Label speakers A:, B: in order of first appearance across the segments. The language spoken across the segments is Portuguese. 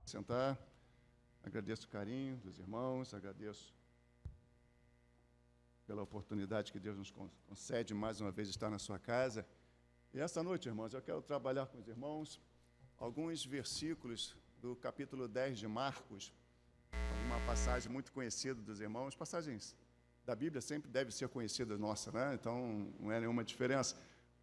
A: Sentar. Agradeço o carinho dos irmãos, agradeço pela oportunidade que Deus nos concede mais uma vez estar na sua casa. E esta noite, irmãos, eu quero trabalhar com os irmãos alguns versículos do capítulo 10 de Marcos, uma passagem muito conhecida dos irmãos. Passagens da Bíblia sempre deve ser conhecida nossa, né? Então não é nenhuma diferença.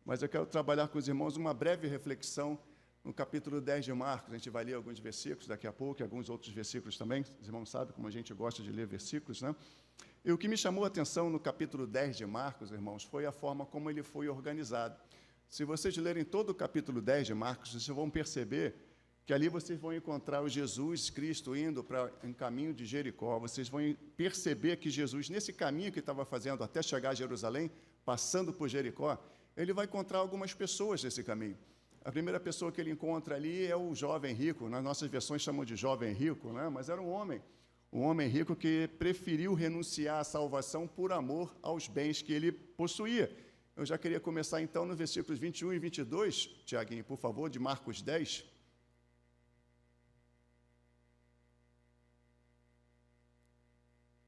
A: Mas eu quero trabalhar com os irmãos uma breve reflexão no capítulo 10 de Marcos. A gente vai ler alguns versículos daqui a pouco, e alguns outros versículos também. Os irmãos sabem como a gente gosta de ler versículos, né? E o que me chamou a atenção no capítulo 10 de Marcos, irmãos, foi a forma como ele foi organizado. Se vocês lerem todo o capítulo 10 de Marcos, vocês vão perceber que ali vocês vão encontrar o Jesus Cristo indo em caminho de Jericó. Vocês vão perceber que Jesus, nesse caminho que estava fazendo até chegar a Jerusalém, passando por Jericó, ele vai encontrar algumas pessoas nesse caminho. A primeira pessoa que ele encontra ali é o jovem rico. Nas nossas versões chamam de jovem rico, né? Mas era um homem rico que preferiu renunciar à salvação por amor aos bens que ele possuía. Eu já queria começar então no versículos 21 e 22, Tiaguinho, por favor, de Marcos 10.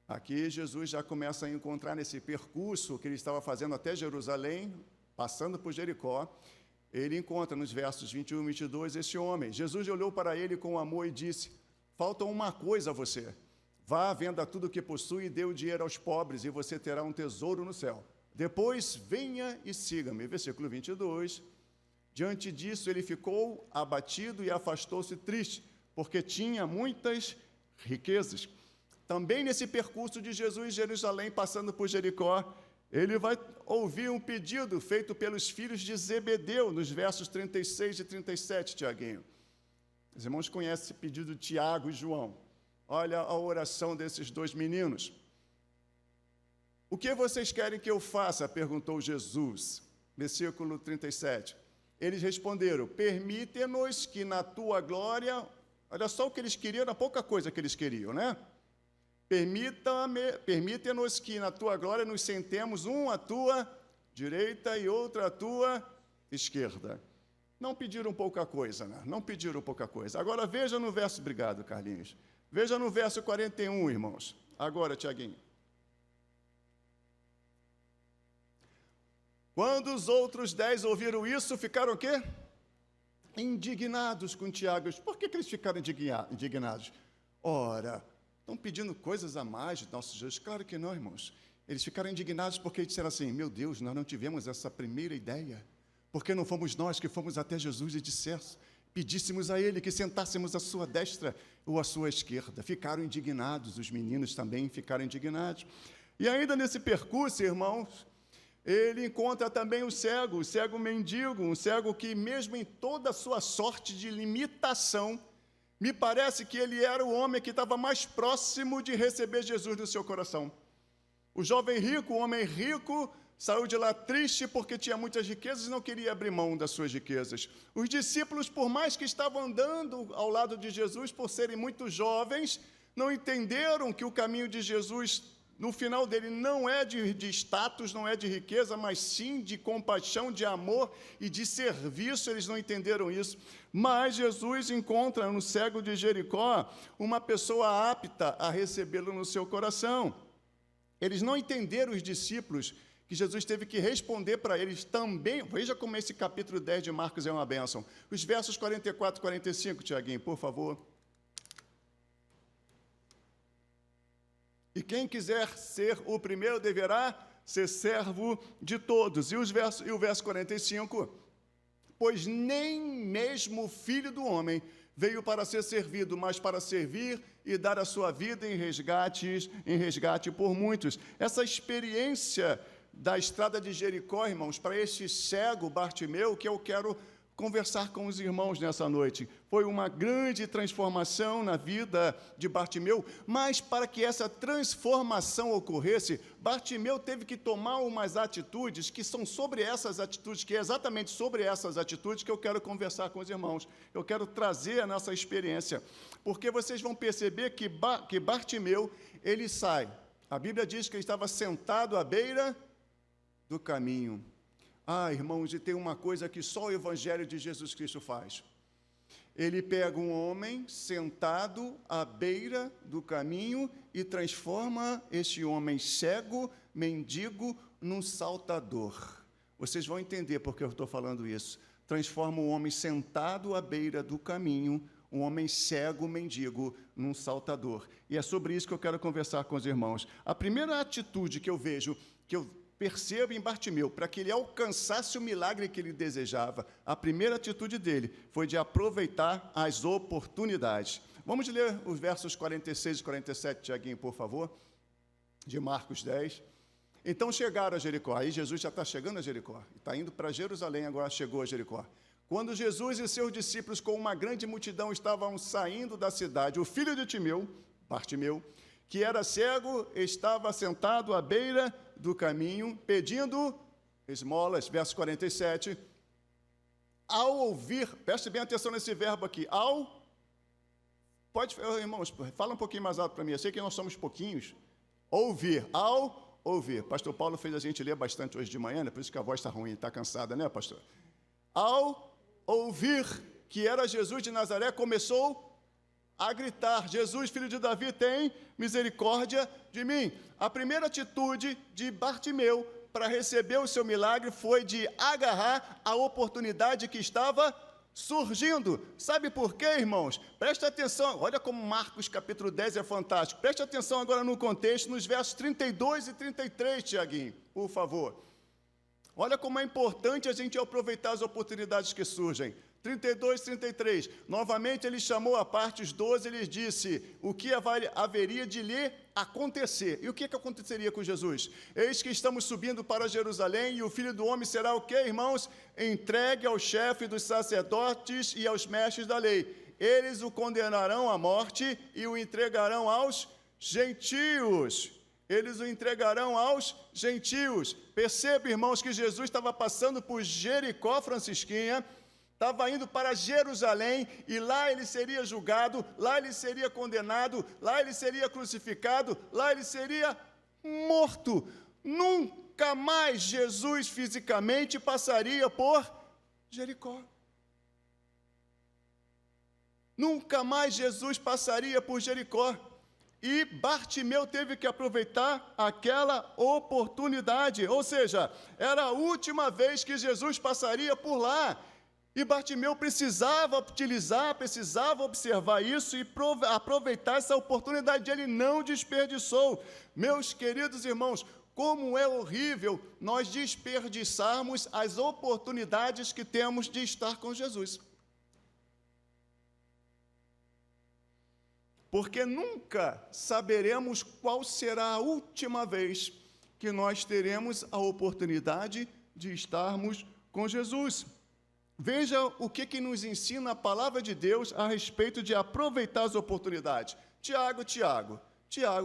A: Aqui Jesus já começa a encontrar nesse percurso que ele estava fazendo até Jerusalém, passando por Jericó. Ele encontra nos versos 21 e 22 esse homem. Jesus olhou para ele com amor e disse: falta uma coisa a você. Vá, venda tudo o que possui e dê o dinheiro aos pobres, e você terá um tesouro no céu. Depois, venha e siga-me. Versículo 22. Diante disso, ele ficou abatido e afastou-se triste, porque tinha muitas riquezas. Também nesse percurso de Jesus em Jerusalém, passando por Jericó, ele vai ouvir um pedido feito pelos filhos de Zebedeu, nos versos 36 e 37, Tiaguinho. Os irmãos conhecem esse pedido de Tiago e João. Olha a oração desses dois meninos. O que vocês querem que eu faça? Perguntou Jesus. Versículo 37. Eles responderam: permite-nos que na tua glória... Olha só o que eles queriam, era pouca coisa que eles queriam, né? Permite-nos que na tua glória nos sentemos, um à tua direita e outro à tua esquerda. Não pediram pouca coisa, né? Não pediram pouca coisa. Agora veja no verso, obrigado, Carlinhos. Veja no verso 41, irmãos. Agora, Tiaguinho. Quando os outros 10 ouviram isso, ficaram o quê? Indignados com Tiago. Por que eles ficaram indignados? Ora, estão pedindo coisas a mais de nosso Jesus? Claro que não, irmãos. Eles ficaram indignados porque disseram assim: meu Deus, nós não tivemos essa primeira ideia. Porque não fomos nós que fomos até Jesus e pedíssemos a ele que sentássemos à sua destra ou à sua esquerda. Ficaram indignados, os meninos também ficaram indignados. E ainda nesse percurso, irmãos, ele encontra também o cego mendigo, um cego que mesmo em toda a sua sorte de limitação, me parece que ele era o homem que estava mais próximo de receber Jesus no seu coração. O jovem rico, o homem rico, saiu de lá triste porque tinha muitas riquezas e não queria abrir mão das suas riquezas. Os discípulos, por mais que estavam andando ao lado de Jesus, por serem muito jovens, não entenderam que o caminho de Jesus, no final dele, não é de status, não é de riqueza, mas sim de compaixão, de amor e de serviço. Eles não entenderam isso. Mas Jesus encontra no cego de Jericó uma pessoa apta a recebê-lo no seu coração. Eles não entenderam, os discípulos, que Jesus teve que responder para eles também. Veja como esse capítulo 10 de Marcos é uma bênção. Os versos 44 e 45, Tiaguinho, por favor. E quem quiser ser o primeiro deverá ser servo de todos. E o verso 45, pois nem mesmo o Filho do Homem veio para ser servido, mas para servir e dar a sua vida em resgate por muitos. Essa experiência da estrada de Jericó, irmãos, para este cego Bartimeu, que eu quero conversar com os irmãos nessa noite. Foi uma grande transformação na vida de Bartimeu, mas para que essa transformação ocorresse, Bartimeu teve que tomar umas atitudes que são sobre essas atitudes, que é exatamente sobre essas atitudes que eu quero conversar com os irmãos. Eu quero trazer a nossa experiência, porque vocês vão perceber que Bartimeu, ele sai. A Bíblia diz que ele estava sentado à beira do caminho. Ah, irmãos, e tem uma coisa que só o Evangelho de Jesus Cristo faz. Ele pega um homem sentado à beira do caminho e transforma este homem cego, mendigo, num saltador. Vocês vão entender por que eu estou falando isso. Transforma o homem sentado à beira do caminho, um homem cego, mendigo, num saltador. E é sobre isso que eu quero conversar com os irmãos. A primeira atitude que eu vejo, que eu percebo em Bartimeu, para que ele alcançasse o milagre que ele desejava, a primeira atitude dele foi de aproveitar as oportunidades. Vamos ler os versos 46 e 47, Tiaguinho, por favor, de Marcos 10. Então chegaram a Jericó. Aí Jesus já está chegando a Jericó. Está indo para Jerusalém, agora chegou a Jericó. Quando Jesus e seus discípulos, com uma grande multidão, estavam saindo da cidade, o filho de Timeu, Bartimeu, que era cego, estava sentado à beira do caminho, pedindo esmolas, verso 47. Ao ouvir, preste bem atenção nesse verbo aqui, irmãos, fala um pouquinho mais alto para mim, eu sei que nós somos pouquinhos. Ao ouvir. Pastor Paulo fez a gente ler bastante hoje de manhã, né? Por isso que a voz está ruim, está cansada, né, pastor? Ao ouvir que era Jesus de Nazaré, começou a gritar: Jesus, filho de Davi, tem misericórdia de mim. A primeira atitude de Bartimeu para receber o seu milagre foi de agarrar a oportunidade que estava surgindo. Sabe por quê, irmãos? Presta atenção, olha como Marcos capítulo 10 é fantástico. Preste atenção agora no contexto, nos versos 32 e 33, Tiaguinho, por favor. Olha como é importante a gente aproveitar as oportunidades que surgem. 32, 33. Novamente ele chamou à parte os 12 e lhes disse o que haveria de lhe acontecer. E o que aconteceria com Jesus? Eis que estamos subindo para Jerusalém e o Filho do Homem será o quê, irmãos? Entregue ao chefe dos sacerdotes e aos mestres da lei. Eles o condenarão à morte e o entregarão aos gentios. Eles o entregarão aos gentios. Perceba, irmãos, que Jesus estava passando por Jericó, Francisquinha, estava indo para Jerusalém, e lá ele seria julgado, lá ele seria condenado, lá ele seria crucificado, lá ele seria morto. Nunca mais Jesus fisicamente passaria por Jericó. Nunca mais Jesus passaria por Jericó. E Bartimeu teve que aproveitar aquela oportunidade, ou seja, era a última vez que Jesus passaria por lá. E Bartimeu precisava observar isso e aproveitar essa oportunidade. Ele não desperdiçou. Meus queridos irmãos, como é horrível nós desperdiçarmos as oportunidades que temos de estar com Jesus. Porque nunca saberemos qual será a última vez que nós teremos a oportunidade de estarmos com Jesus. Veja o que nos ensina a palavra de Deus a respeito de aproveitar as oportunidades. Tiago,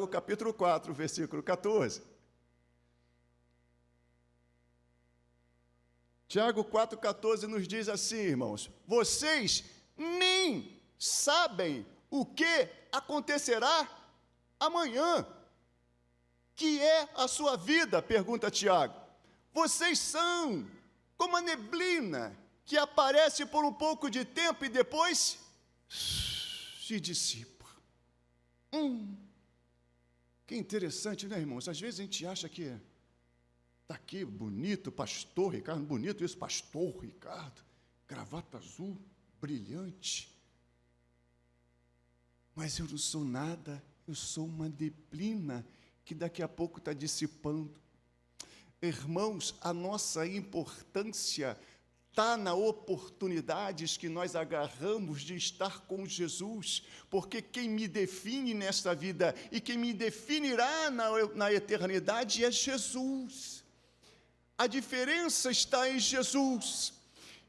A: capítulo 4, versículo 14. Tiago 4,14 nos diz assim, irmãos: vocês nem sabem o que acontecerá amanhã. Que é a sua vida? Pergunta Tiago. Vocês são como a neblina que aparece por um pouco de tempo e depois se dissipa. Que interessante, né, irmãos? Às vezes a gente acha que está aqui bonito, pastor Ricardo, bonito isso, pastor Ricardo, gravata azul, brilhante. Mas eu não sou nada, eu sou uma neblina que daqui a pouco está dissipando. Irmãos, a nossa importância está nas oportunidades que nós agarramos de estar com Jesus, porque quem me define nesta vida e quem me definirá na eternidade é Jesus. A diferença está em Jesus.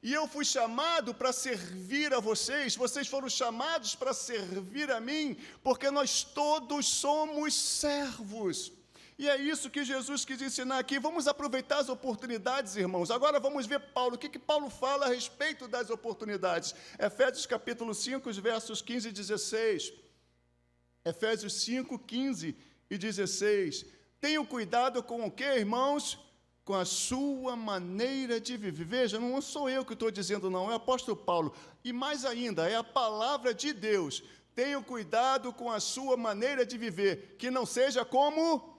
A: E eu fui chamado para servir a vocês, vocês foram chamados para servir a mim, porque nós todos somos servos. E é isso que Jesus quis ensinar aqui. Vamos aproveitar as oportunidades, irmãos. Agora vamos ver Paulo. O que Paulo fala a respeito das oportunidades? Efésios capítulo 5, os versos 15 e 16. Efésios 5, 15 e 16. Tenham cuidado com o quê, irmãos? com a sua maneira de viver. Veja, não sou eu que estou dizendo, não, é o apóstolo Paulo. E mais ainda, é a palavra de Deus. Tenham cuidado com a sua maneira de viver, que não seja como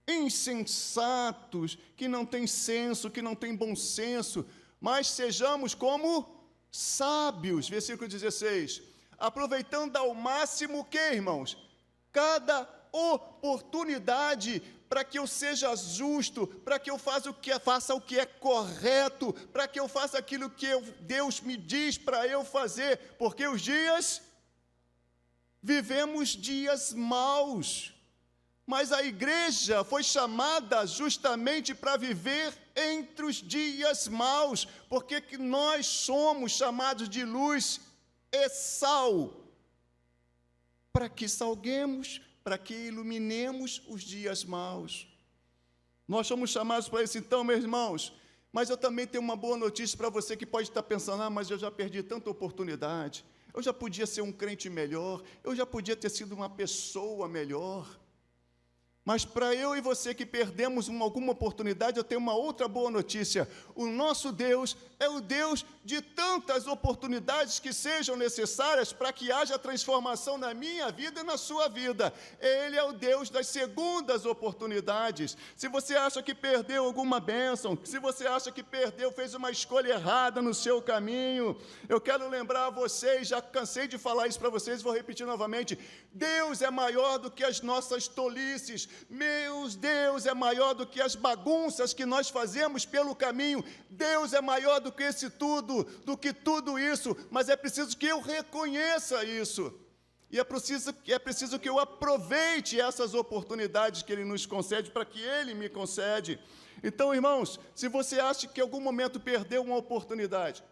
A: insensatos, que não tem senso, que não tem bom senso, mas sejamos como sábios. Versículo 16. Aproveitando ao máximo o quê, irmãos? Cada oportunidade para que eu seja justo, para que eu faça o que é correto, para que eu faça aquilo que Deus me diz para eu fazer, porque vivemos dias maus, mas a igreja foi chamada justamente para viver entre os dias maus, porque que nós somos chamados de luz e sal, para que salguemos, para que iluminemos os dias maus. Nós somos chamados para isso, então, meus irmãos. Mas eu também tenho uma boa notícia para você que pode estar pensando, mas eu já perdi tanta oportunidade, eu já podia ser um crente melhor, eu já podia ter sido uma pessoa melhor. Mas para eu e você que perdemos alguma oportunidade, eu tenho uma outra boa notícia. O nosso Deus é o Deus de tantas oportunidades que sejam necessárias para que haja transformação na minha vida e na sua vida. Ele é o Deus das segundas oportunidades. Se você acha que perdeu alguma bênção, se você acha que fez uma escolha errada no seu caminho, eu quero lembrar a vocês, já cansei de falar isso para vocês, vou repetir novamente, Deus é maior do que as nossas tolices, meu Deus é maior do que as bagunças que nós fazemos pelo caminho, Deus é maior do que tudo isso, mas é preciso que eu reconheça isso, e é preciso que eu aproveite essas oportunidades que Ele nos concede, para que Ele me concede. Então, irmãos, se você acha que em algum momento perdeu uma oportunidade,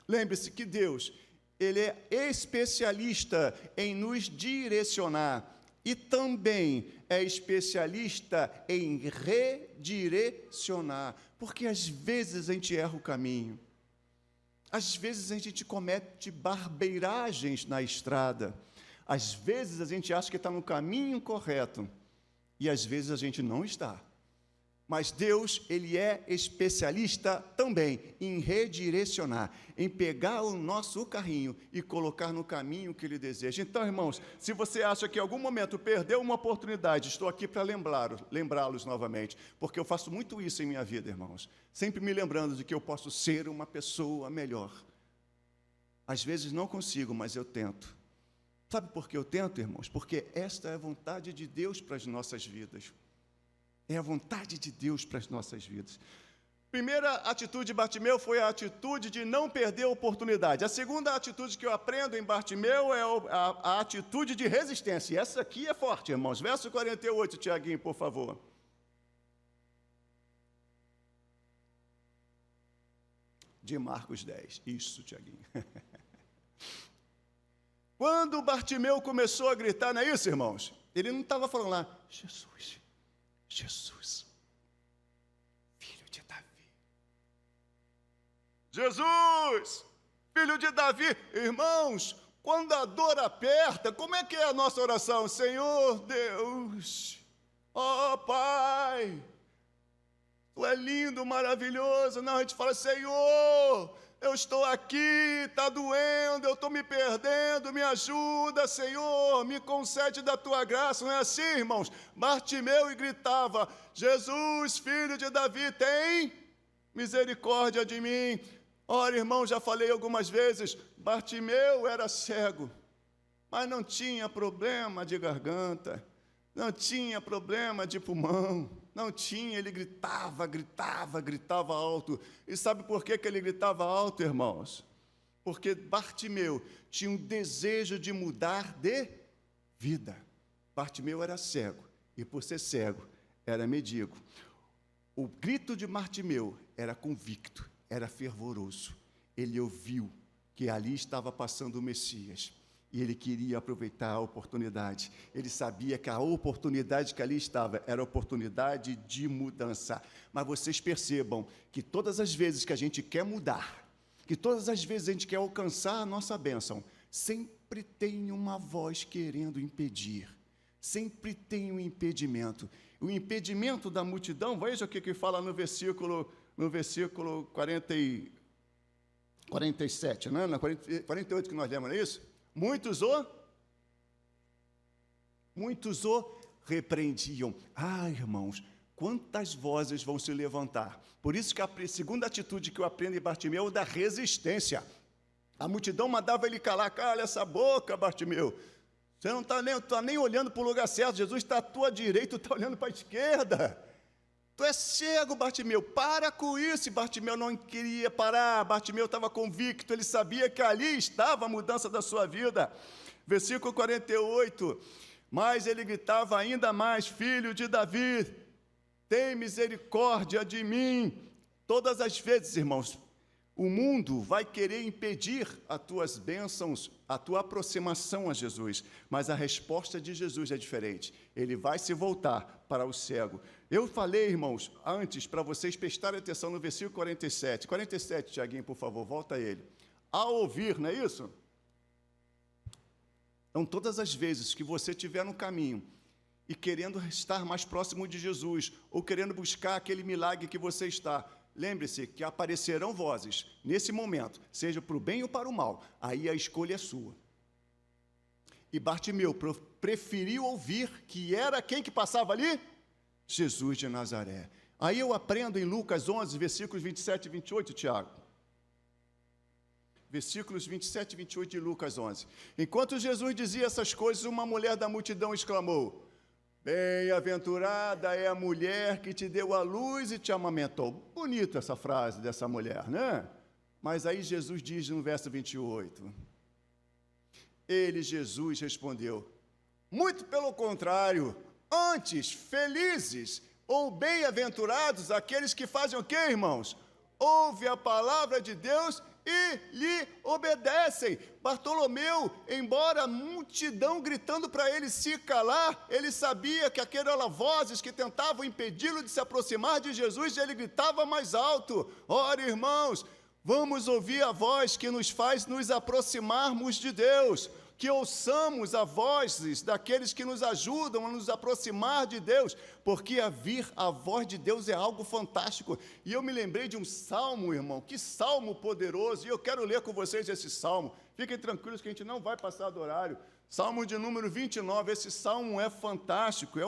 A: lembre-se que Deus, Ele é especialista em nos direcionar e também é especialista em redirecionar, porque às vezes a gente erra o caminho, às vezes a gente comete barbeiragens na estrada, às vezes a gente acha que está no caminho correto e às vezes a gente não está. Mas Deus, Ele é especialista também em redirecionar, em pegar o nosso carrinho e colocar no caminho que Ele deseja. Então, irmãos, se você acha que em algum momento perdeu uma oportunidade, estou aqui para lembrá-los novamente, porque eu faço muito isso em minha vida, irmãos, sempre me lembrando de que eu posso ser uma pessoa melhor. Às vezes não consigo, mas eu tento. Sabe por que eu tento, irmãos? Porque esta é a vontade de Deus para as nossas vidas. É a vontade de Deus para as nossas vidas. Primeira atitude de Bartimeu foi a atitude de não perder a oportunidade. A segunda atitude que eu aprendo em Bartimeu é a atitude de resistência. E essa aqui é forte, irmãos. Verso 48, Tiaguinho, por favor. De Marcos 10. Isso, Tiaguinho. Quando Bartimeu começou a gritar, não é isso, irmãos? Ele não estava falando lá, Jesus, filho de Davi. Jesus, filho de Davi. Irmãos, quando a dor aperta, como é que é a nossa oração? Senhor Deus, ó Pai, Tu é lindo, maravilhoso. Não, a gente fala, Senhor, eu estou aqui, está doendo, eu estou me perdendo, me ajuda, Senhor, me concede da Tua graça. Não é assim, irmãos? Bartimeu e gritava, Jesus, filho de Davi, tem misericórdia de mim. Ora, irmão, já falei algumas vezes, Bartimeu era cego, mas não tinha problema de garganta, não tinha problema de pulmão, não tinha, ele gritava alto. E sabe por que ele gritava alto, irmãos? Porque Bartimeu tinha um desejo de mudar de vida. Bartimeu era cego, e por ser cego, era mendigo. O grito de Bartimeu era convicto, era fervoroso. Ele ouviu que ali estava passando o Messias. E ele queria aproveitar a oportunidade. Ele sabia que a oportunidade que ali estava era a oportunidade de mudança. Mas vocês percebam que todas as vezes que a gente quer mudar, que todas as vezes a gente quer alcançar a nossa bênção, sempre tem uma voz querendo impedir. Sempre tem um impedimento. o impedimento da multidão, veja o que fala no versículo 47, né? Na 48 que nós lemos, não é isso? Muitos o repreendiam. Irmãos, quantas vozes vão se levantar? Por isso que a segunda atitude que eu aprendo em Bartimeu é da resistência. A multidão mandava ele calar, cala essa boca, Bartimeu. Você não está nem olhando para o lugar certo, Jesus está à tua direita, tu está olhando para a esquerda. Tu é cego, Bartimeu, para com isso. E Bartimeu não queria parar, Bartimeu estava convicto, ele sabia que ali estava a mudança da sua vida. Versículo 48, mas ele gritava ainda mais, filho de Davi, tem misericórdia de mim. Todas as vezes, irmãos, o mundo vai querer impedir as tuas bênçãos, a tua aproximação a Jesus, mas a resposta de Jesus é diferente. Ele vai se voltar para o cego. Eu falei, irmãos, antes, para vocês prestarem atenção no versículo 47. 47, Tiaguinho, por favor, volta a ele. Ao ouvir, não é isso? Então, todas as vezes que você estiver no caminho e querendo estar mais próximo de Jesus, ou querendo buscar aquele milagre que você está, lembre-se que aparecerão vozes, nesse momento, seja para o bem ou para o mal, aí a escolha é sua. E Bartimeu preferiu ouvir que era quem que passava ali? Jesus de Nazaré. Aí eu aprendo em Lucas 11, versículos 27 e 28, Tiago. Versículos 27 e 28 de Lucas 11. Enquanto Jesus dizia essas coisas, uma mulher da multidão exclamou, bem-aventurada é a mulher que te deu a luz e te amamentou. Bonita essa frase dessa mulher, né? Mas aí Jesus diz no verso 28, Jesus, respondeu, muito pelo contrário, antes, felizes ou bem-aventurados aqueles que fazem o quê, irmãos? Ouve a palavra de Deus e lhe obedecem. Bartolomeu, embora a multidão gritando para ele se calar, ele sabia que aquelas vozes que tentavam impedi-lo de se aproximar de Jesus, ele gritava mais alto. Ora, irmãos, vamos ouvir a voz que nos faz nos aproximarmos de Deus, que ouçamos a vozes daqueles que nos ajudam a nos aproximar de Deus, porque a voz de Deus é algo fantástico. E eu me lembrei de um salmo, irmão, que salmo poderoso, e eu quero ler com vocês esse salmo. Fiquem tranquilos que a gente não vai passar do horário. Salmo de número 29, esse salmo é fantástico,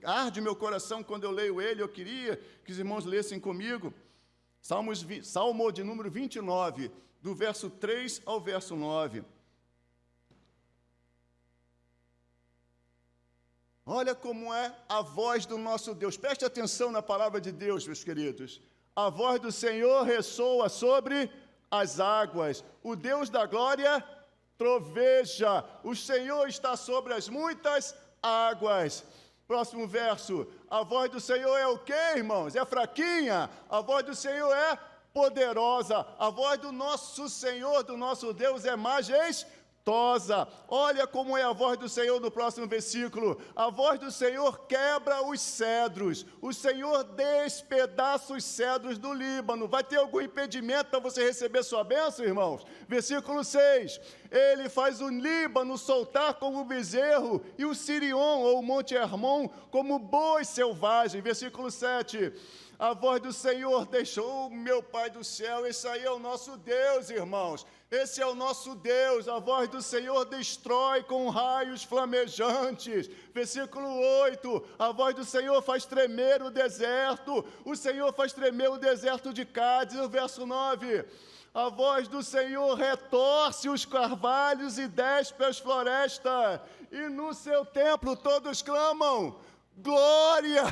A: arde meu coração quando eu leio ele, eu queria que os irmãos lessem comigo. Salmo de número 29, do verso 3 ao verso 9. Olha como é a voz do nosso Deus. Preste atenção na palavra de Deus, meus queridos. A voz do Senhor ressoa sobre as águas. O Deus da glória troveja. O Senhor está sobre as muitas águas. Próximo verso. A voz do Senhor é o quê, irmãos? É fraquinha. A voz do Senhor é poderosa. A voz do nosso Senhor, do nosso Deus é majestosa. Olha como é a voz do Senhor no próximo versículo. A voz do Senhor quebra os cedros. O Senhor despedaça os cedros do Líbano. Vai ter algum impedimento para você receber sua bênção, irmãos? Versículo 6. Ele faz o Líbano soltar como bezerro e o Sirion, ou o Monte Hermon, como boi selvagem. Versículo 7. A voz do Senhor deixou, meu Pai do céu, esse aí é o nosso Deus, irmãos. Esse é o nosso Deus, a voz do Senhor destrói com raios flamejantes. Versículo 8, a voz do Senhor faz tremer o deserto. O Senhor faz tremer o deserto de Cádiz. O verso 9, a voz do Senhor retorce os carvalhos e despe as florestas. E no seu templo todos clamam, glória,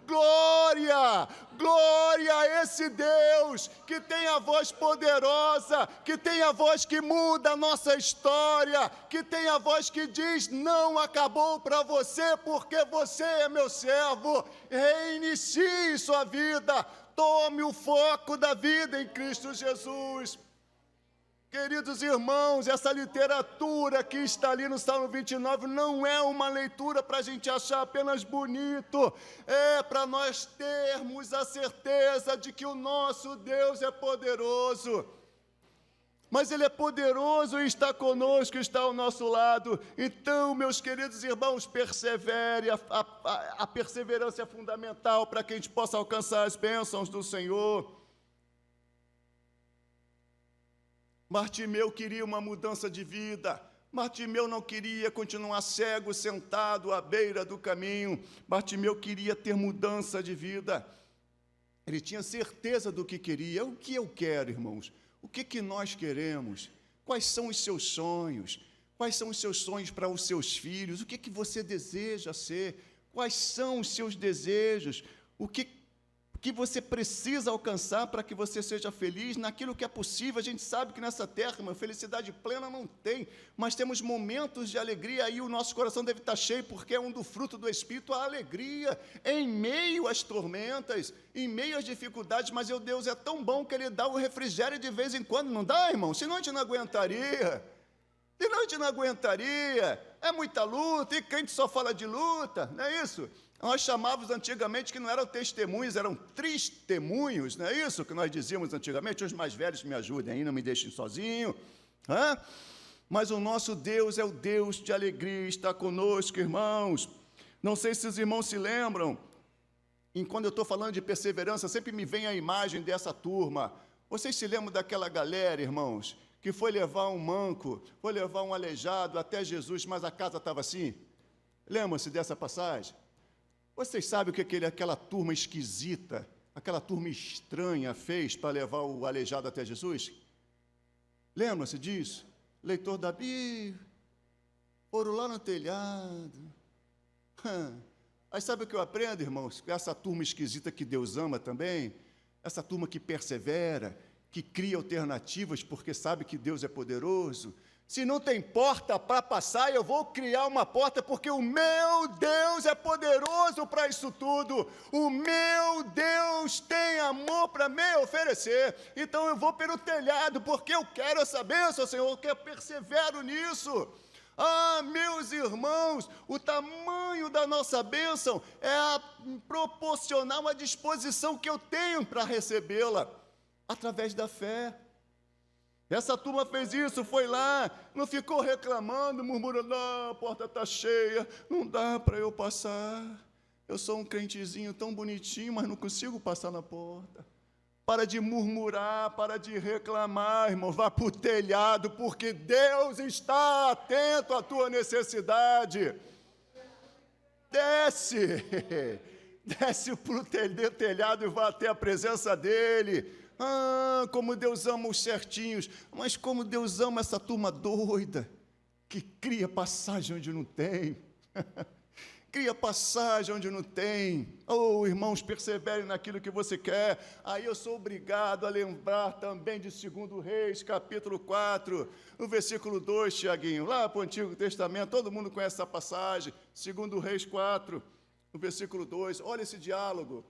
A: glória, glória a esse Deus que tem a voz poderosa, que tem a voz que muda a nossa história, que tem a voz que diz, não acabou para você, porque você é meu servo, reinicie sua vida, tome o foco da vida em Cristo Jesus. Queridos irmãos, essa literatura que está ali no Salmo 29 não é uma leitura para a gente achar apenas bonito, é para nós termos a certeza de que o nosso Deus é poderoso. mas Ele é poderoso e está conosco, está ao nosso lado. Então, meus queridos irmãos, persevere, a perseverança é fundamental para que a gente possa alcançar as bênçãos do Senhor. Bartimeu queria uma mudança de vida. Bartimeu não queria continuar cego, sentado à beira do caminho. Bartimeu queria ter mudança de vida. Ele tinha certeza do que queria. O que eu quero, irmãos? O que nós queremos? Quais são os seus sonhos? Quais são os seus sonhos para os seus filhos? O que você deseja ser? Quais são os seus desejos? O que você precisa alcançar para que você seja feliz naquilo que é possível? A gente sabe que nessa terra, uma felicidade plena não tem, mas temos momentos de alegria, aí o nosso coração deve estar cheio, porque é um do fruto do Espírito, a alegria, em meio às tormentas, em meio às dificuldades, mas Deus é tão bom que Ele dá o refrigério de vez em quando, não dá, irmão? Senão a gente não aguentaria, é muita luta, e crente só fala de luta, não é isso? Nós chamávamos antigamente que não eram testemunhos, eram testemunhos, não é isso que nós dizíamos antigamente? Os mais velhos me ajudem aí, não me deixem sozinho. Mas o nosso Deus é o Deus de alegria, está conosco, irmãos. Não sei se os irmãos se lembram, e quando eu estou falando de perseverança, sempre me vem a imagem dessa turma. Vocês se lembram daquela galera, irmãos, que foi levar um manco, foi levar um aleijado até Jesus, mas a casa estava assim? Lembram-se dessa passagem? Vocês sabem o que aquela turma esquisita, aquela turma estranha fez para levar o aleijado até Jesus? Lembram-se disso? Leitor da Bíblia, foram lá no telhado. Aí sabe o que eu aprendo, irmãos? Essa turma esquisita que Deus ama também, essa turma que persevera, que cria alternativas porque sabe que Deus é poderoso. Se não tem porta para passar, eu vou criar uma porta, porque o meu Deus é poderoso para isso tudo. O meu Deus tem amor para me oferecer. Então eu vou pelo telhado, porque eu quero essa bênção, Senhor, que eu persevero nisso. Meus irmãos, o tamanho da nossa bênção é proporcional à disposição que eu tenho para recebê-la, através da fé. Essa turma fez isso, foi lá, não ficou reclamando, murmurando, a porta está cheia, não dá para eu passar. Eu sou um crentezinho tão bonitinho, mas não consigo passar na porta. Para de murmurar, para de reclamar, irmão, vá para o telhado, porque Deus está atento à tua necessidade. Desce para o telhado e vá até a presença dEle. Como Deus ama os certinhos, mas como Deus ama essa turma doida, que cria passagem onde não tem, cria passagem onde não tem. Irmãos, perseverem naquilo que você quer. Aí eu sou obrigado a lembrar também de 2 Reis, capítulo 4, no versículo 2, Tiaguinho, lá para o Antigo Testamento, todo mundo conhece essa passagem, 2 Reis 4, no versículo 2, olha esse diálogo.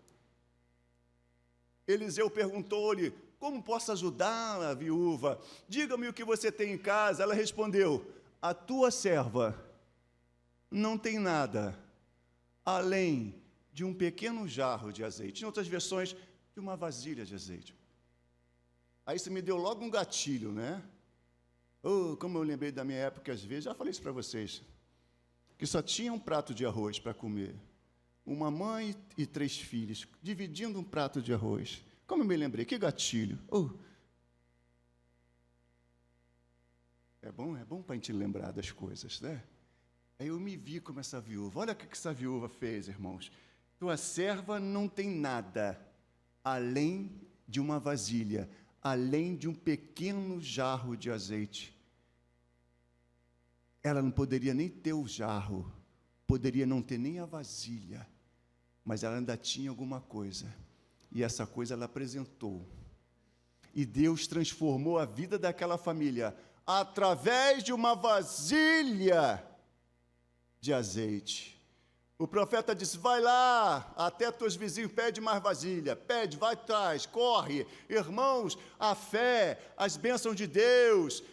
A: Eliseu perguntou-lhe, como posso ajudar a viúva? Diga-me o que você tem em casa. Ela respondeu, a tua serva não tem nada, além de um pequeno jarro de azeite. Em outras versões, de uma vasilha de azeite. Aí isso me deu logo um gatilho, né? Como eu lembrei da minha época, às vezes, já falei isso para vocês, que só tinha um prato de arroz para comer. Uma mãe e 3 filhos, dividindo um prato de arroz. Como eu me lembrei, que gatilho. É bom para a gente lembrar das coisas, né? Aí eu me vi como essa viúva. Olha o que essa viúva fez, irmãos. Tua serva não tem nada, além de uma vasilha, além de um pequeno jarro de azeite. Ela não poderia nem ter o jarro, poderia não ter nem a vasilha, mas ela ainda tinha alguma coisa, e essa coisa ela apresentou, e Deus transformou a vida daquela família, através de uma vasilha de azeite. O profeta disse, vai lá, até teus vizinhos, pede mais vasilha, pede, vai atrás, corre. Irmãos, a fé, as bênçãos de Deus,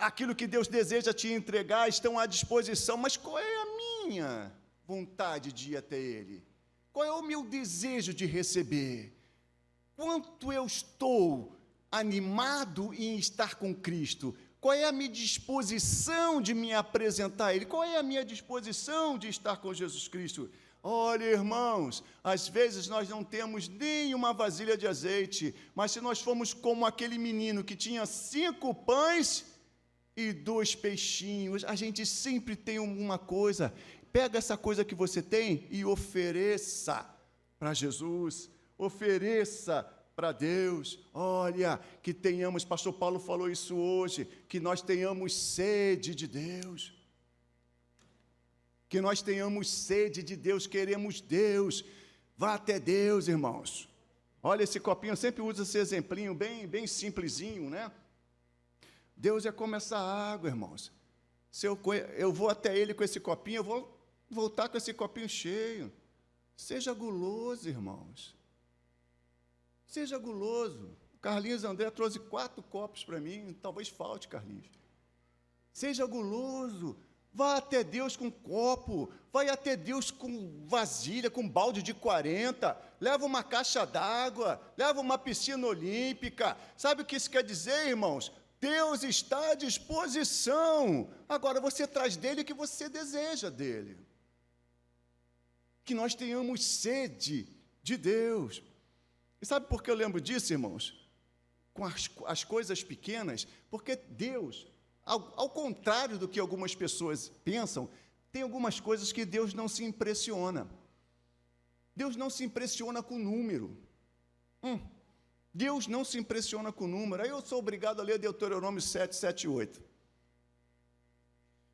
A: aquilo que Deus deseja te entregar, estão à disposição, mas qual é a minha vontade de ir até Ele? Qual é o meu desejo de receber? Quanto eu estou animado em estar com Cristo? Qual é a minha disposição de me apresentar a Ele? Qual é a minha disposição de estar com Jesus Cristo? Olha, irmãos, às vezes nós não temos nem uma vasilha de azeite, mas se nós formos como aquele menino que tinha 5 pães e 2 peixinhos, a gente sempre tem uma coisa. Pega essa coisa que você tem e ofereça para Jesus, ofereça para Deus. Olha, que tenhamos, pastor Paulo falou isso hoje, que nós tenhamos sede de Deus, que nós tenhamos sede de Deus, queremos Deus, vá até Deus, irmãos. Olha esse copinho, eu sempre uso esse exemplinho, bem simplesinho, né? Deus é como essa água, irmãos. Se eu vou até Ele com esse copinho, eu vou voltar com esse copinho cheio. Seja guloso, irmãos. Seja guloso. O Carlinhos André trouxe 4 copos para mim, talvez falte, Carlinhos. Seja guloso. Vá até Deus com copo, vai até Deus com vasilha, com balde de 40, leva uma caixa d'água, leva uma piscina olímpica. Sabe o que isso quer dizer, irmãos? Deus está à disposição. Agora você traz dele o que você deseja dele. Que nós tenhamos sede de Deus. E sabe por que eu lembro disso, irmãos? Com as coisas pequenas, porque Deus, ao contrário do que algumas pessoas pensam, tem algumas coisas que Deus não se impressiona. Deus não se impressiona com número. Deus não se impressiona com número. Aí eu sou obrigado a ler Deuteronômio 7, 7 e 8.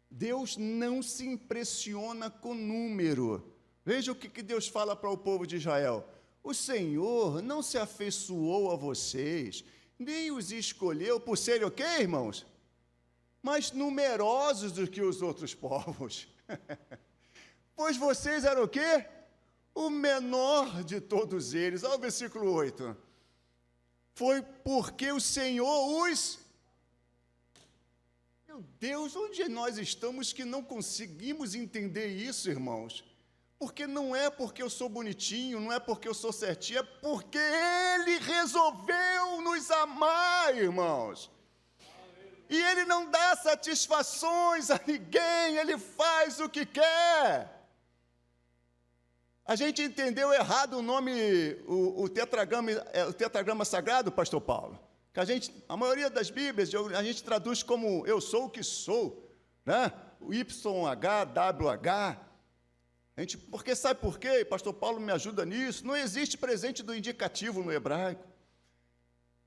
A: Deus não se impressiona com número. Veja o que Deus fala para o povo de Israel. O Senhor não se afeiçoou a vocês, nem os escolheu por serem o quê, irmãos? Mais numerosos do que os outros povos. Pois vocês eram o quê? O menor de todos eles. Olha o versículo 8. Foi porque o Senhor os... Meu Deus, onde nós estamos que não conseguimos entender isso, irmãos? Porque não é porque eu sou bonitinho, não é porque eu sou certinho, é porque Ele resolveu nos amar, irmãos. E Ele não dá satisfações a ninguém, Ele faz o que quer. A gente entendeu errado o nome, o tetragrama sagrado, pastor Paulo. Que a maioria das Bíblias, a gente traduz como eu sou o que sou, né? O YHWH. Porque sabe por quê? Pastor Paulo me ajuda nisso. Não existe presente do indicativo no hebraico.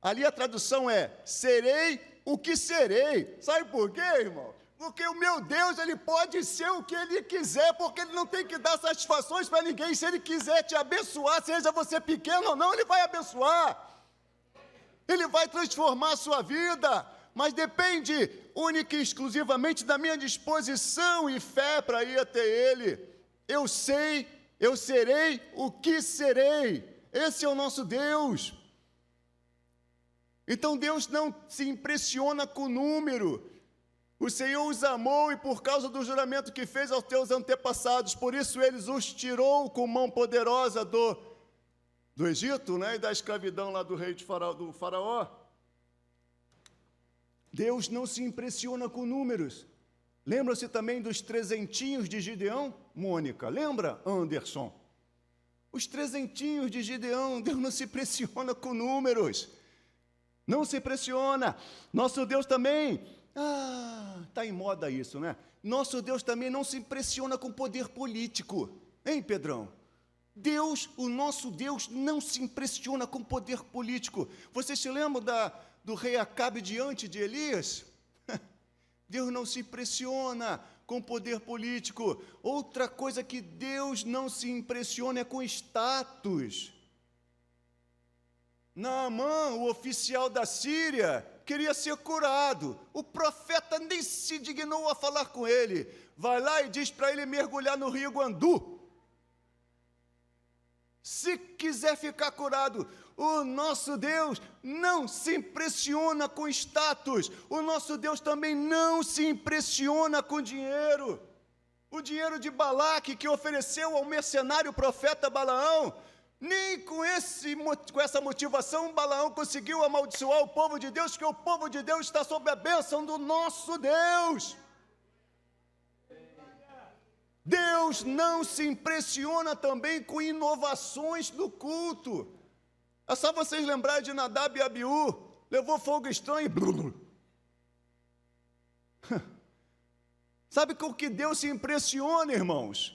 A: Ali a tradução é, serei o que serei. Sabe por quê, irmão? Porque o meu Deus, Ele pode ser o que Ele quiser, porque Ele não tem que dar satisfações para ninguém. Se Ele quiser te abençoar, seja você pequeno ou não, Ele vai abençoar. Ele vai transformar a sua vida, mas depende única e exclusivamente da minha disposição e fé para ir até Ele. Eu sei, eu serei o que serei. Esse é o nosso Deus. Então Deus não se impressiona com número. O Senhor os amou e por causa do juramento que fez aos teus antepassados, por isso eles os tirou com mão poderosa do Egito, né, e da escravidão lá do rei do faraó. Deus não se impressiona com números. Lembra-se também dos trezentinhos de Gideão, Mônica? Lembra, Anderson? Os trezentinhos de Gideão, Deus não se impressiona com números. Não se impressiona. Nosso Deus também... está em moda isso, né? Nosso Deus também não se impressiona com poder político. Hein, Pedrão? O nosso Deus não se impressiona com poder político. Vocês se lembram do rei Acabe diante de Elias? Deus não se impressiona com poder político. Outra coisa que Deus não se impressiona é com status. Naamã, o oficial da Síria, queria ser curado. O profeta nem se dignou a falar com ele. Vai lá e diz para ele mergulhar no rio Guandu. Se quiser ficar curado, o nosso Deus não se impressiona com status. O nosso Deus também não se impressiona com dinheiro. O dinheiro de Balaque que ofereceu ao mercenário profeta Balaão, Nem com essa motivação Balaão conseguiu amaldiçoar o povo de Deus, porque o povo de Deus está sob a bênção do nosso Deus. Deus não se impressiona também com inovações do culto. É só vocês lembrarem de Nadab e Abiú, levou fogo estranho e... Sabe com o que Deus se impressiona, irmãos?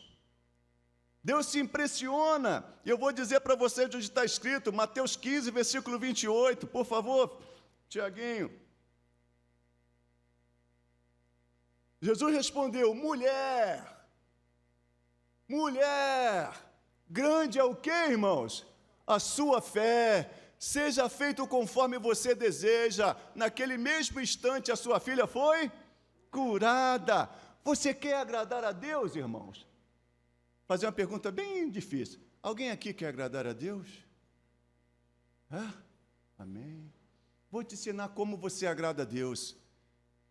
A: Deus se impressiona, e eu vou dizer para vocês onde está escrito, Mateus 15, versículo 28, por favor, Tiaguinho. Jesus respondeu, mulher, grande é o quê, irmãos? A sua fé, seja feito conforme você deseja. Naquele mesmo instante a sua filha foi curada. Você quer agradar a Deus, irmãos? Fazer uma pergunta bem difícil. Alguém aqui quer agradar a Deus? Amém. Vou te ensinar como você agrada a Deus.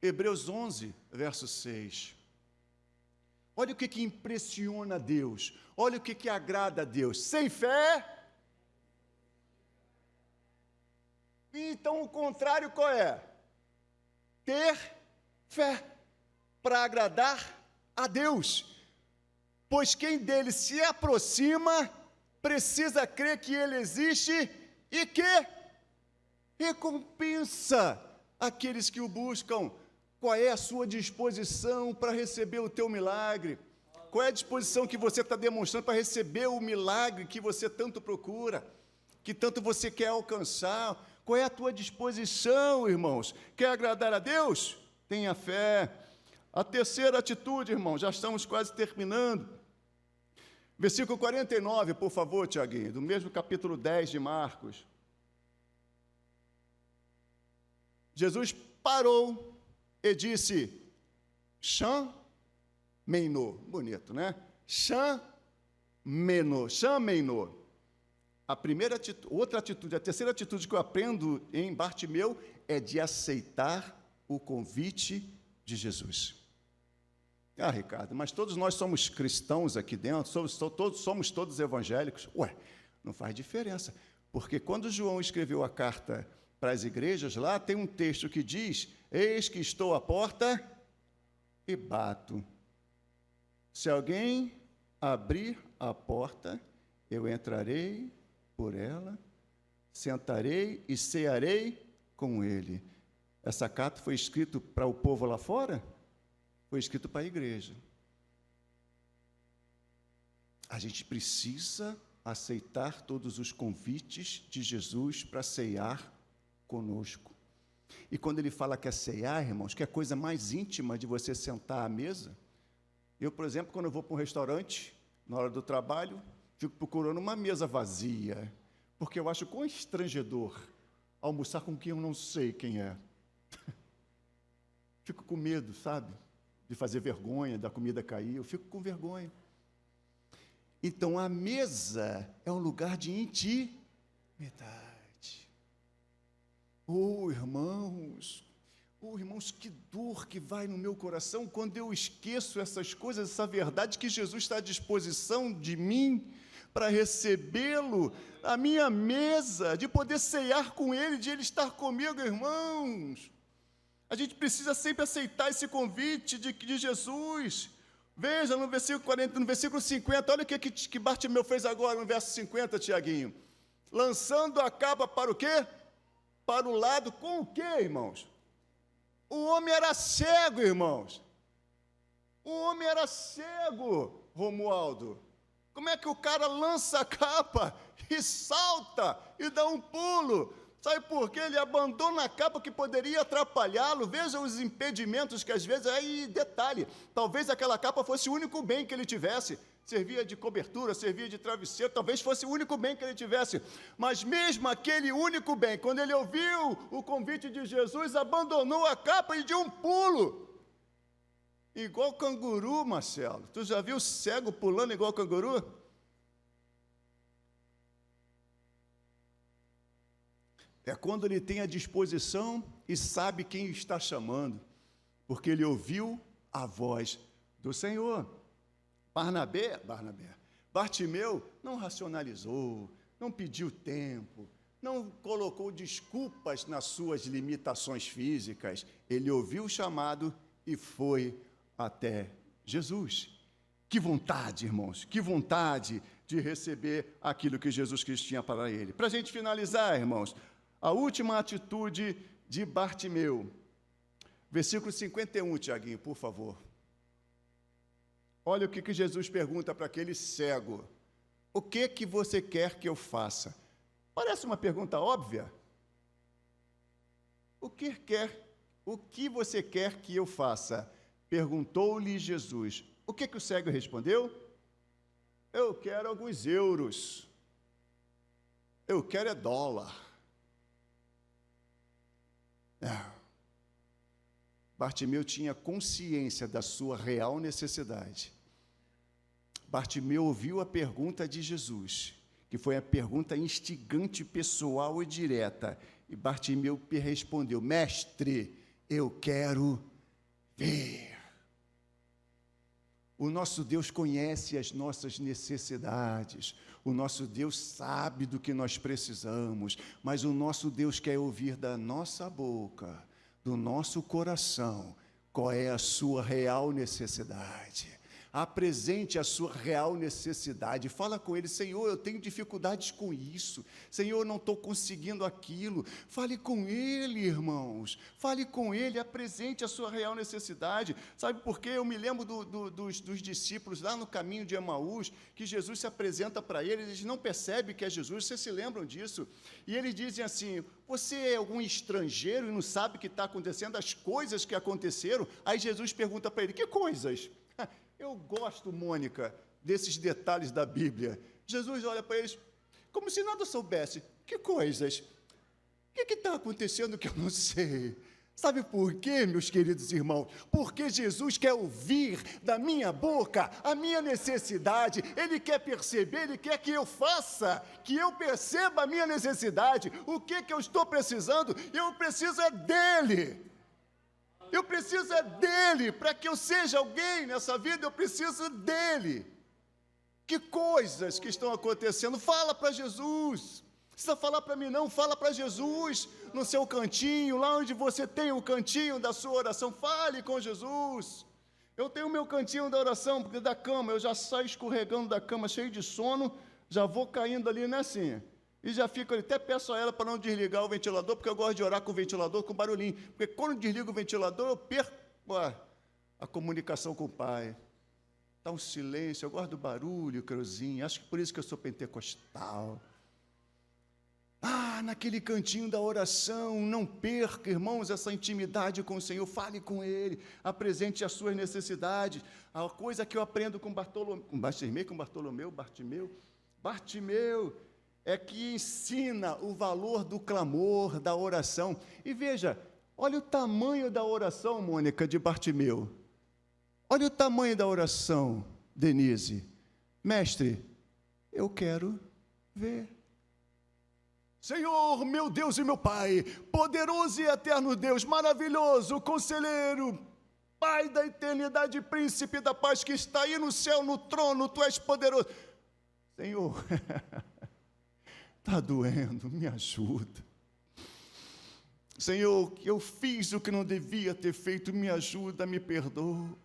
A: Hebreus 11, verso 6. Olha o que impressiona a Deus. Olha o que agrada a Deus. Sem fé. Então o contrário qual é? Ter fé para agradar a Deus. Pois quem dele se aproxima, precisa crer que ele existe e que recompensa aqueles que o buscam. Qual é a sua disposição para receber o teu milagre? Qual é a disposição que você está demonstrando para receber o milagre que você tanto procura, que tanto você quer alcançar? Qual é a tua disposição, irmãos? Quer agradar a Deus? Tenha fé. A terceira atitude, irmãos, já estamos quase terminando. Versículo 49, por favor, Tiaguinho, do mesmo capítulo 10 de Marcos. Jesus parou e disse, chamei-no. Bonito, né? Chamei-no. A primeira atitude, outra atitude, a terceira atitude que eu aprendo em Bartimeu é de aceitar o convite de Jesus. Ricardo, mas todos nós somos cristãos aqui dentro, somos todos evangélicos. Ué, não faz diferença, porque quando João escreveu a carta para as igrejas, lá tem um texto que diz, eis que estou à porta e bato. Se alguém abrir a porta, eu entrarei por ela, sentarei e cearei com ele. Essa carta foi escrita para o povo lá fora? Foi escrito para a igreja. A gente precisa aceitar todos os convites de Jesus para ceiar conosco. E quando ele fala que é ceiar, irmãos, que é a coisa mais íntima de você sentar à mesa. Eu, por exemplo, quando eu vou para um restaurante, na hora do trabalho, fico procurando uma mesa vazia, porque eu acho constrangedor almoçar com quem eu não sei quem é. Fico com medo, sabe? De fazer vergonha, da comida cair, eu fico com vergonha. Então, a mesa é um lugar de intimidade. Irmãos, que dor que vai no meu coração quando eu esqueço essas coisas, essa verdade que Jesus está à disposição de mim para recebê-lo, a minha mesa, de poder ceiar com Ele, de Ele estar comigo, irmãos. A gente precisa sempre aceitar esse convite de Jesus. Veja no versículo 40, no versículo 50, olha o que Bartimeu fez agora no verso 50, Tiaguinho. Lançando a capa para o quê? Para o lado, com o quê, irmãos? O homem era cego, irmãos. O homem era cego, Romualdo. Como é que o cara lança a capa e salta e dá um pulo? Sabe por quê? Ele abandona a capa que poderia atrapalhá-lo. Veja os impedimentos que às vezes... Aí, detalhe, talvez aquela capa fosse o único bem que ele tivesse. Servia de cobertura, servia de travesseiro, talvez fosse o único bem que ele tivesse. Mas mesmo aquele único bem, quando ele ouviu o convite de Jesus, abandonou a capa e deu um pulo. Igual canguru, Marcelo. Tu já viu cego pulando igual canguru? É quando ele tem a disposição e sabe quem está chamando, porque ele ouviu a voz do Senhor. Bartimeu não racionalizou, não pediu tempo, não colocou desculpas nas suas limitações físicas. Ele ouviu o chamado e foi até Jesus. Que vontade, irmãos, que vontade de receber aquilo que Jesus Cristo tinha para ele. Para a gente finalizar, irmãos, a última atitude de Bartimeu. Versículo 51, Tiaguinho, por favor. Olha o que Jesus pergunta para aquele cego. O que você quer que eu faça? Parece uma pergunta óbvia. O que você quer que eu faça? Perguntou-lhe Jesus. O que o cego respondeu? Eu quero alguns euros. Eu quero é dólar. Bartimeu tinha consciência da sua real necessidade. Bartimeu ouviu a pergunta de Jesus, que foi a pergunta instigante, pessoal e direta. E Bartimeu respondeu: Mestre, eu quero ver. O nosso Deus conhece as nossas necessidades, o nosso Deus sabe do que nós precisamos, mas o nosso Deus quer ouvir da nossa boca, do nosso coração, qual é a sua real necessidade. Apresente a sua real necessidade, fala com ele: Senhor, eu tenho dificuldades com isso, Senhor, eu não estou conseguindo aquilo. Fale com ele, irmãos, fale com ele, apresente a sua real necessidade. Sabe por quê? Eu me lembro dos discípulos lá no caminho de Emaús, que Jesus se apresenta para eles, eles não percebem que é Jesus, vocês se lembram disso? E eles dizem assim: você é algum estrangeiro e não sabe o que está acontecendo, as coisas que aconteceram? Aí Jesus pergunta para ele: que coisas? Eu gosto, Mônica, desses detalhes da Bíblia. Jesus olha para eles como se nada soubesse. Que coisas? O que está acontecendo que eu não sei? Sabe por quê, meus queridos irmãos? Porque Jesus quer ouvir da minha boca a minha necessidade. Ele quer perceber, Ele quer que eu faça, que eu perceba a minha necessidade. O que eu estou precisando? Eu preciso é dEle. Eu preciso dEle, para que eu seja alguém nessa vida, eu preciso dEle. Que coisas que estão acontecendo? Fala para Jesus. Não precisa falar para mim não, fala para Jesus, no seu cantinho, lá onde você tem o cantinho da sua oração, fale com Jesus. Eu tenho o meu cantinho da oração, porque da cama, eu já saio escorregando da cama, cheio de sono, já vou caindo ali, né, assim? E já fico ali, até peço a ela para não desligar o ventilador, porque eu gosto de orar com o ventilador, com barulhinho. Porque quando desligo o ventilador, eu perco a comunicação com o Pai. Está um silêncio, eu gosto do barulho, Creuzinho. Acho que por isso que eu sou pentecostal. Naquele cantinho da oração, não perca, irmãos, essa intimidade com o Senhor. Fale com Ele, apresente as suas necessidades. A coisa que eu aprendo com Bartimeu, é que ensina o valor do clamor, da oração. E veja, olha o tamanho da oração, Mônica, de Bartimeu. Olha o tamanho da oração, Denise. Mestre, eu quero ver. Senhor, meu Deus e meu Pai, poderoso e eterno Deus, maravilhoso, conselheiro, Pai da eternidade, príncipe da paz, que está aí no céu, no trono, Tu és poderoso. Senhor, está doendo, me ajuda. Senhor, eu fiz o que não devia ter feito, me ajuda, me perdoa.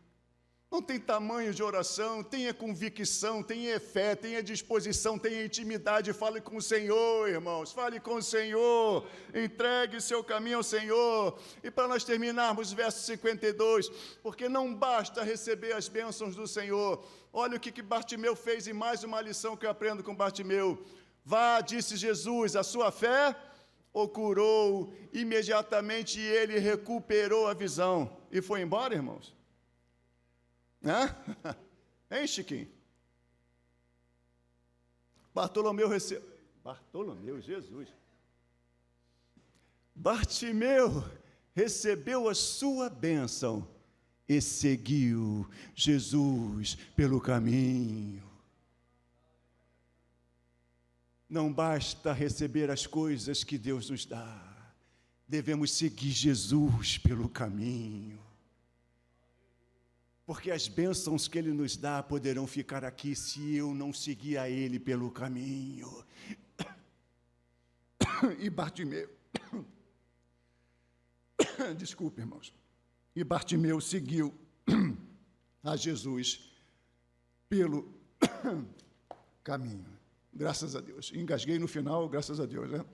A: Não tem tamanho de oração, tenha convicção, tenha fé, tenha disposição, tenha intimidade, fale com o Senhor, irmãos, fale com o Senhor, entregue seu caminho ao Senhor. E para nós terminarmos, verso 52, porque não basta receber as bênçãos do Senhor. Olha o que Bartimeu fez, e mais uma lição que eu aprendo com Bartimeu. Vá, disse Jesus, a sua fé o curou. Imediatamente ele recuperou a visão e foi embora, irmãos. Hein, Chiquinho? Bartimeu, recebeu a sua bênção e seguiu Jesus pelo caminho. Não basta receber as coisas que Deus nos dá, devemos seguir Jesus pelo caminho. Porque as bênçãos que Ele nos dá poderão ficar aqui se eu não seguir a Ele pelo caminho. E Bartimeu, desculpe, irmãos, e Bartimeu seguiu a Jesus pelo caminho. Graças a Deus. Engasguei no final, graças a Deus, né?